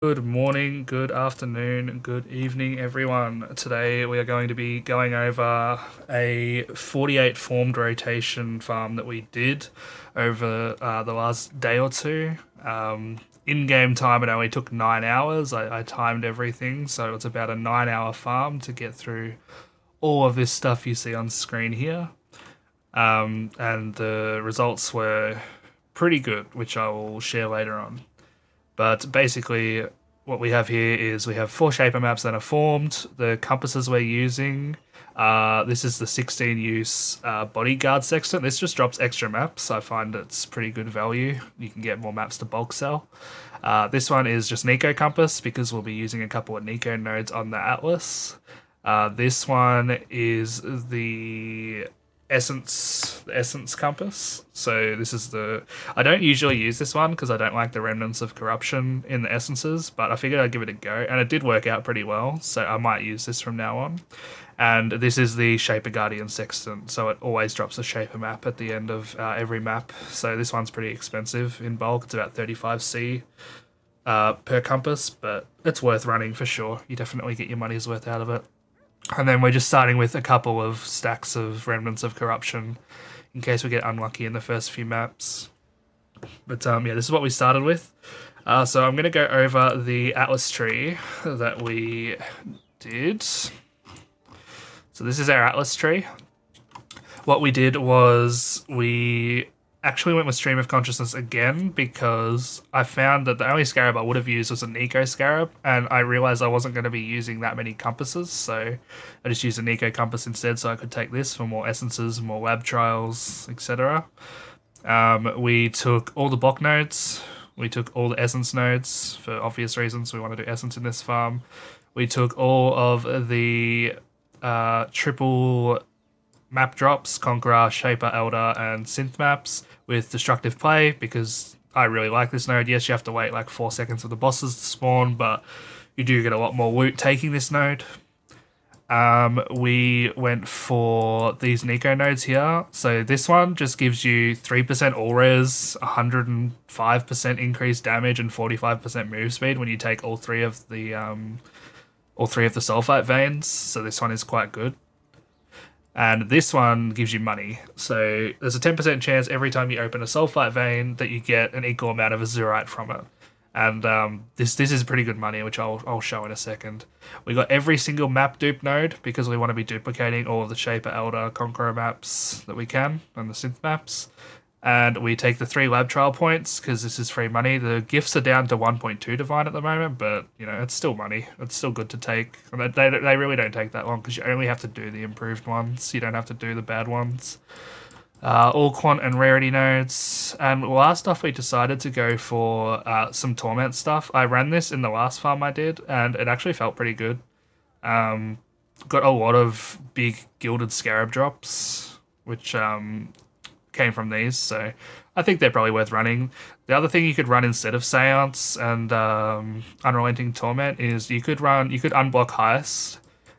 Good morning, good afternoon, good evening, everyone. Today we are going to be going over a 48 formed rotation farm that we did over the last day or two. In-game time, it only took 9 hours. I timed everything, so it's about a 9 hour farm to get through all of this stuff you see on screen here. And the results were pretty good, which I will share later on. But basically, what we have here is we have four shaper maps that are formed. The compasses we're using, this is the 16 use bodyguard sextant. This just drops extra maps. I find it's pretty good value. You can get more maps to bulk sell. This one is just Nico compass because we'll be using a couple of Nico nodes on the Atlas. This one is the essence compass. So this is I don't usually use this one because I don't like the remnants of corruption in the essences, but I figured I'd give it a go, and it did work out pretty well, so I might use this from now on. And this is the Shaper Guardian Sextant, so it always drops a Shaper map at the end of every map. So this one's pretty expensive in bulk. It's about 35C per compass, but it's worth running for sure. You definitely get your money's worth out of it. And then we're just starting with a couple of stacks of Remnants of Corruption in case we get unlucky in the first few maps. But yeah, this is what we started with. So I'm going to go over the Atlas tree that we did. So this is our Atlas tree. What we did was we actually went with Stream of Consciousness again because I found that the only scarab I would have used was a Nico scarab, and I realized I wasn't going to be using that many compasses, so I just used a Nico compass instead so I could take this for more essences, more lab trials, etc. We took all the block nodes, we took all the essence nodes for obvious reasons. We want to do essence in this farm. We took all of the triple map drops, Conqueror, Shaper, Elder, and Synth maps with Destructive Play because I really like this node. Yes, you have to wait like 4 seconds for the bosses to spawn, but you do get a lot more loot taking this node. We went for these Nico nodes here. So this one just gives you 3% all res, 105% increased damage, and 45% move speed when you take all three of the sulfite veins. So this one is quite good. And this one gives you money. So there's a 10% chance every time you open a sulfite vein that you get an equal amount of azurite from it. And this is pretty good money, which I'll show in a second. We got every single map dupe node because we want to be duplicating all of the Shaper, Elder, Conqueror maps that we can, and the Synth maps. And we take the 3 lab trial points because this is free money. The gifts are down to 1.2 divine at the moment, but you know it's still money. It's still good to take. And they really don't take that long because you only have to do the improved ones. You don't have to do the bad ones. All quant and rarity nodes. And last off, we decided to go for some torment stuff. I ran this in the last farm I did, and it actually felt pretty good. Got a lot of big gilded scarab drops, which came from these, so I think they're probably worth running. The other thing you could run instead of Seance and Unrelenting Torment is you could unblock Heist,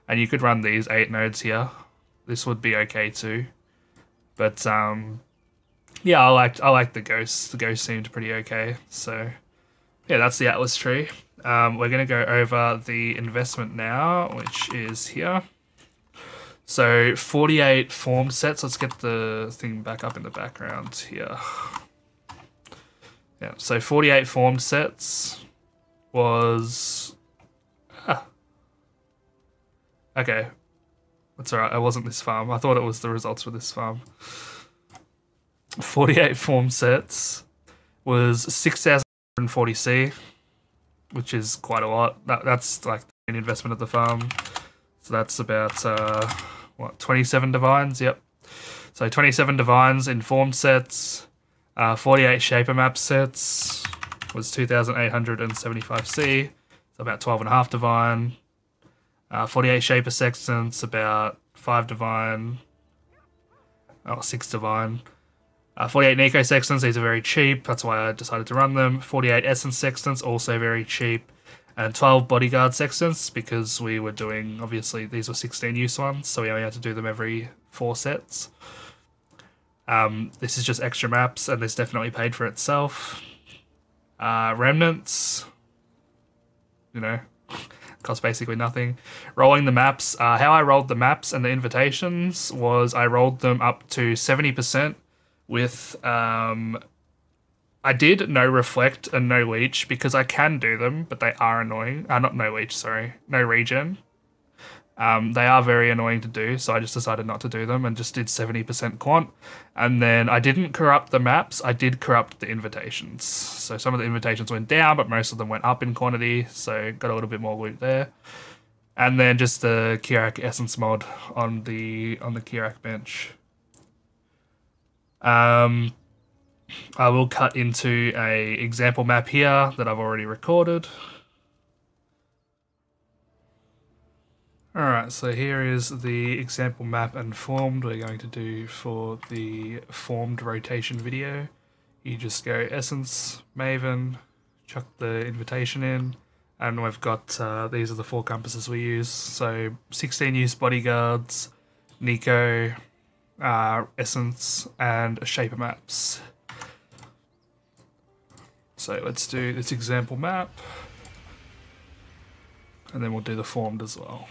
and you could run these 8 nodes here. This would be okay too. But yeah, I like the ghosts. The ghosts seemed pretty okay. So yeah, that's the Atlas tree. We're gonna go over the investment now, which is here. So 48 formed sets. Let's get the thing back up in the background here. Yeah, so 48 formed sets was... Okay, that's alright. It wasn't this farm. I thought it was the results for this farm. 48 formed sets was 6,040C, which is quite a lot. That's like an investment of the farm. So that's about... what, 27 divines? Yep. So 27 divines in formed sets, 48 shaper map sets was 2,875C, so about 12.5 divine. 48 shaper sextants, about 5 divine, 6 divine. 48 Nico sextants, these are very cheap, that's why I decided to run them. 48 essence sextants, also very cheap. And 12 bodyguard sextants because we were doing, obviously, these were 16 use ones, so we only had to do them every 4 sets. This is just extra maps, and this definitely paid for itself. Remnants. you know, cost basically nothing. Rolling the maps, how I rolled the maps and the invitations was I rolled them up to 70% with, I did no reflect and no leech because I can do them, but they are annoying. Not no leech, sorry, no regen. They are very annoying to do, so I just decided not to do them and just did 70% quant. And then I didn't corrupt the maps, I did corrupt the invitations. So some of the invitations went down, but most of them went up in quantity, so got a little bit more loot there. And then just the Kirak Essence mod on the Kirak bench. I will cut into a example map here that I've already recorded. Alright, so here is the example map and formed we're going to do for the formed rotation video. You just go Essence, Maven, chuck the invitation in, and we've got, these are the 4 compasses we use. So 16 use bodyguards, Nico, Essence, and Shaper maps. So let's do this example map, and then we'll do the formed as well.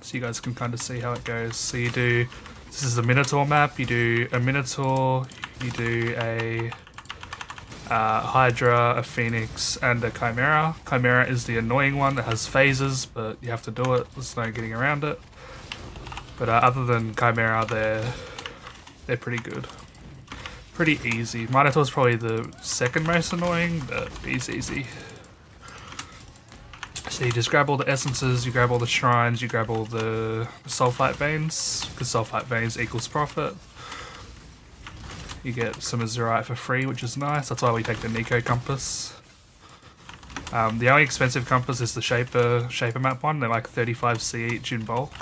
So you guys can kind of see how it goes. So you do, this is a Minotaur map, you do a Minotaur, you do a Hydra, a Phoenix, and a Chimera. Chimera is the annoying one that has phases, but you have to do it, there's no getting around it. But other than Chimera, they're pretty good. Pretty easy. Minotaur's probably the second most annoying, but he's easy. So you just grab all the essences, you grab all the shrines, you grab all the sulfite veins, because sulfite veins equals profit. You get some azurite for free, which is nice. That's why we take the Nico compass. The only expensive compass is the Shaper map one. They're like 35C each in bulk.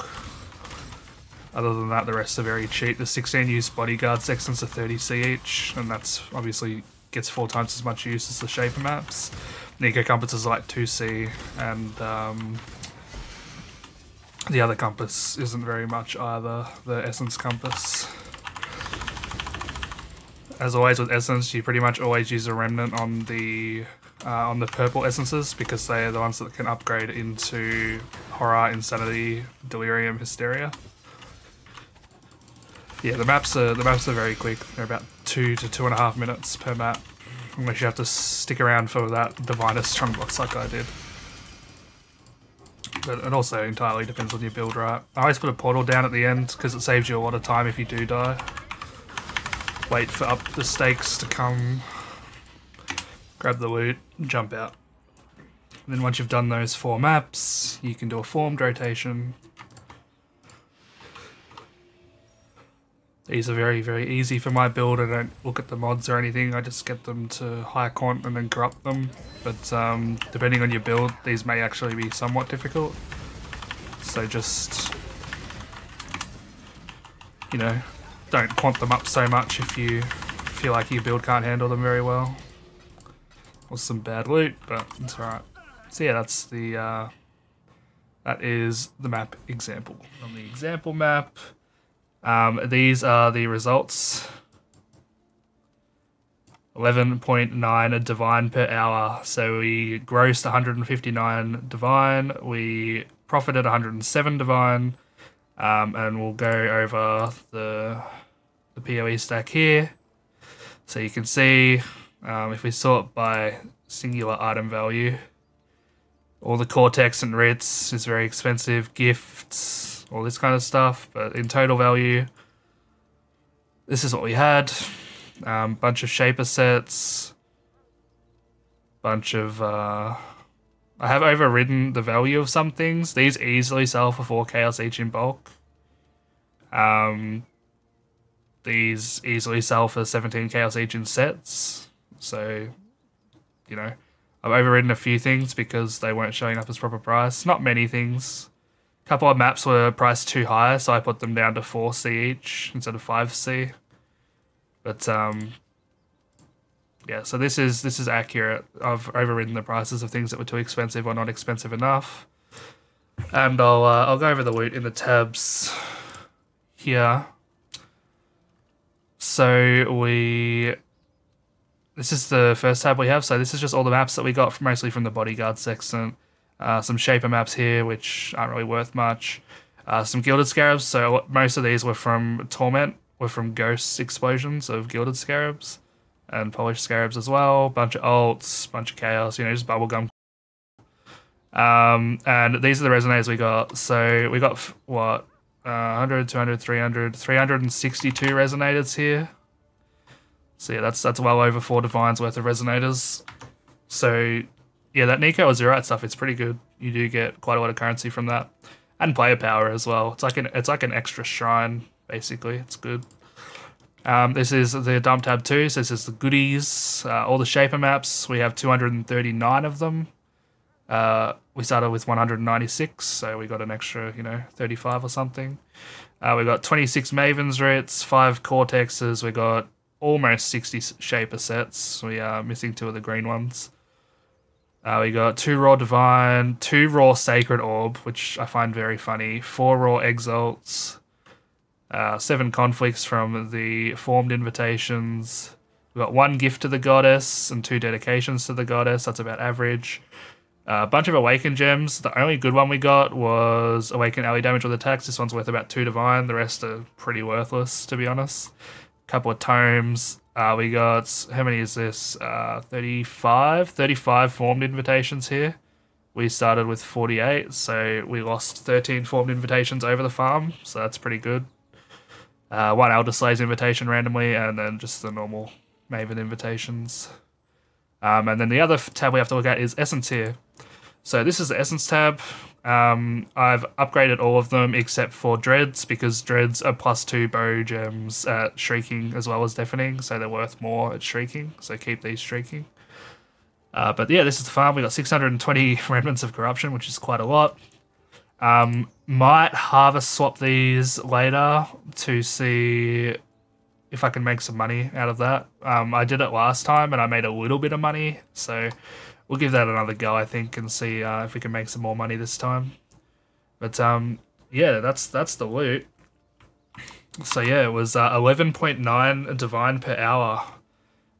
Other than that, the rest are very cheap. The 16 use bodyguard sections are 30C each, and that's obviously gets 4 times as much use as the Shaper maps. Nico compass is like 2C, and the other compass isn't very much either, the Essence compass. As always with Essence, you pretty much always use a remnant on the purple essences because they are the ones that can upgrade into Horror, Insanity, Delirium, Hysteria. Yeah, the maps are very quick. They're about 2 to 2.5 minutes per map. Unless you have to stick around for that Divinus Strongbox like I did. But it also entirely depends on your build, right? I always put a portal down at the end because it saves you a lot of time if you do die. Wait for up the stakes to come, grab the loot, and jump out. And then once you've done those 4 maps, you can do a formed rotation. These are very, very easy for my build. I don't look at the mods or anything. I just get them to high quant and then corrupt them. But depending on your build, these may actually be somewhat difficult. So just, you know, don't quant them up so much if you feel like your build can't handle them very well. Or some bad loot, but it's alright. So yeah, that's the, that is the map example. On the example map, these are the results. 11.9 divine per hour. So we grossed 159 divine. We profited 107 divine. And we'll go over the PoE stack here. So you can see if we sort by singular item value, all the Cortex and Ritz is very expensive, gifts, all this kind of stuff, but in total value, this is what we had. Bunch of Shaper sets, bunch of, I have overridden the value of some things. These easily sell for 4 chaos each in bulk. These easily sell for 17 chaos each in sets, so, you know, I've overridden a few things because they weren't showing up as proper price. Not many things. A couple of maps were priced too high, so I put them down to 4C each instead of 5C. But yeah, so this is accurate. I've overridden the prices of things that were too expensive or not expensive enough. And I'll go over the loot in the tabs here. So this is the first tab we have. So this is just all the maps that we got mostly from the bodyguard section. Some Shaper maps here, which aren't really worth much. Some Gilded Scarabs, so most of these were from Torment, were from Ghost Explosions of Gilded Scarabs, and Polished Scarabs as well. Bunch of alts, bunch of Chaos, you know, just bubblegum. And these are the Resonators we got. So we got, what, 100, 200, 300, 362 Resonators here. So yeah, that's well over 4 Divines worth of Resonators. So yeah, that Nico Azurite stuff, it's pretty good. You do get quite a lot of currency from that. And player power as well. It's like an extra shrine, basically. It's good. This is the dump tab 2, so this is the goodies. All the Shaper maps, we have 239 of them. We started with 196, so we got an extra, you know, 35 or something. We got 26 Maven's Writs, 5 Cortexes, we got almost 60 Shaper sets. We are missing 2 of the green ones. We got 2 Raw Divine, 2 Raw Sacred Orb, which I find very funny, 4 Raw Exalts, 7 Conflicts from the Formed Invitations. We got 1 Gift to the Goddess and 2 Dedications to the Goddess. That's about average. A bunch of Awaken Gems. The only good one we got was Awaken Ally Damage with Attacks. This one's worth about 2 Divine. The rest are pretty worthless, to be honest. A couple of Tomes. We got, how many is this? 35 Formed Invitations here. We started with 48, so we lost 13 Formed Invitations over the farm, so that's pretty good. 1 Elder Slay's invitation randomly, and then just the normal Maven invitations. And then the other tab we have to look at is Essence here. So this is the Essence tab. I've upgraded all of them except for Dreads, because Dreads are +2 bow gems at Shrieking as well as Deafening, so they're worth more at Shrieking, so keep these Shrieking. But yeah, this is the farm. We got 620 Remnants of Corruption, which is quite a lot. Might harvest swap these later to see if I can make some money out of that. I did it last time and I made a little bit of money, so we'll give that another go, I think, and see if we can make some more money this time. But yeah, that's the loot. So yeah, it was 11.9 Divine per hour,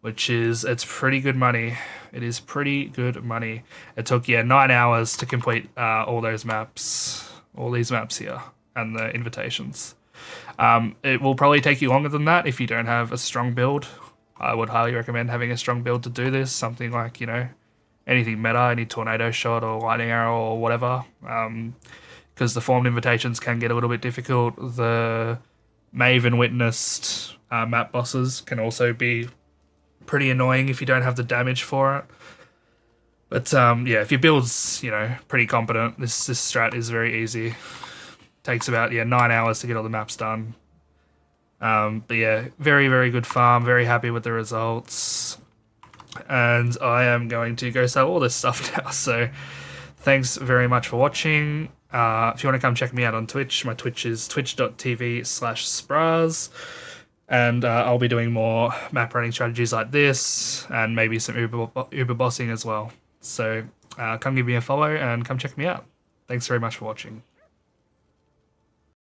which is, it's pretty good money. It is pretty good money. It took, yeah, 9 hours to complete all those maps, all these maps here, and the invitations. It will probably take you longer than that if you don't have a strong build. I would highly recommend having a strong build to do this. Something like, you know, anything meta, any Tornado Shot or Lightning Arrow or whatever. Because the Formed Invitations can get a little bit difficult. The Maven Witnessed map bosses can also be pretty annoying if you don't have the damage for it. But yeah, if your build's, you know, pretty competent, this strat is very easy. Takes about, yeah, 9 hours to get all the maps done. But yeah, very, very good farm. Very happy with the results. And I am going to go sell all this stuff now. So thanks very much for watching. If you want to come check me out on Twitch, my Twitch is twitch.tv/Spraahz. And I'll be doing more map running strategies like this, and maybe some Uber bossing as well. So come give me a follow and come check me out. Thanks very much for watching.